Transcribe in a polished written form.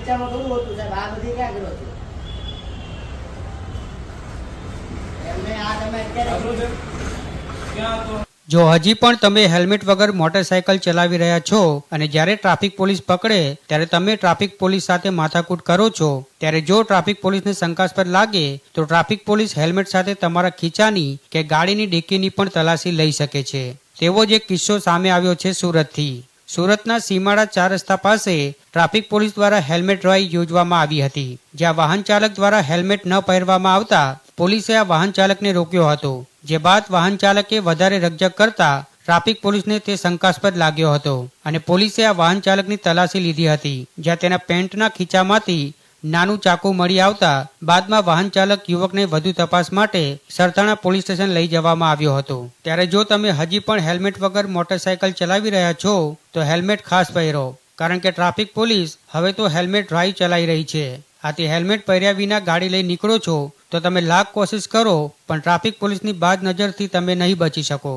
રિક્ષામાં ઘણું હતું સાહેબ, આ બધી ક્યાં કરો છો એમને? આ તમે અત્યારે જો હજી પણ તમે હેલ્મેટ વગર મોટરસાયકલ ચલાવી રહ્યા છો અને જ્યારે ટ્રાફિક પોલીસ પકડે ત્યારે તમે ટ્રાફિક પોલીસ સાથે માથાકૂટ કરો છો, ત્યારે જો ટ્રાફિક પોલીસને શંકાસ્પદ લાગે તો ટ્રાફિક પોલીસ હેલ્મેટ સાથે તમારા ખીચાની કે ગાડીની ડિક્કીની પણ તલાશી લઈ શકે છે. તેવો જ એક કિસ્સો સામે આવ્યો છે સુરતથી. સુરતના સીમાડા 4 રસ્તા પાસે ટ્રાફિક પોલીસ દ્વારા હેલ્મેટ ડ્રાઈવ યોજવામાં આવી હતી, જ્યાં વાહન ચાલક દ્વારા હેલ્મેટ ન પહેરવામાં આવતા પોલીસે આ વાહન ચાલકને રોક્યો હતો. જે બાદ વાહન ચાલકે વધારે રકઝક કરતા ટ્રાફિક પોલીસને તે શંકાસ્પદ લાગ્યો હતો અને પોલીસે આ વાહન ચાલકની તલાશી લીધી હતી, જ્યાં તેના પેન્ટના ખીચામાંથી નાનું ચાકુ મળી આવતા બાદમાં વાહન ચાલક યુવકને વધુ તપાસ માટે સરથાણા પોલીસ સ્ટેશન લઈ જવામાં આવ્યો હતો. ત્યારે જો તમે હજી પણ હેલ્મેટ વગર મોટરસાયકલ ચલાવી રહ્યા છો તો હેલ્મેટ ખાસ પહેરો, કારણ કે ટ્રાફિક પોલીસ હવે તો હેલ્મેટ ડ્રાઈવ ચલાવી રહી છે. આથી હેલ્મેટ પહેર્યા વિના ગાડી લઈ નીકળો છો તો તમે લાખ કોશિશ કરો પણ ટ્રાફિક પોલીસની બાજ નજરથી તમે નહીં બચી શકો.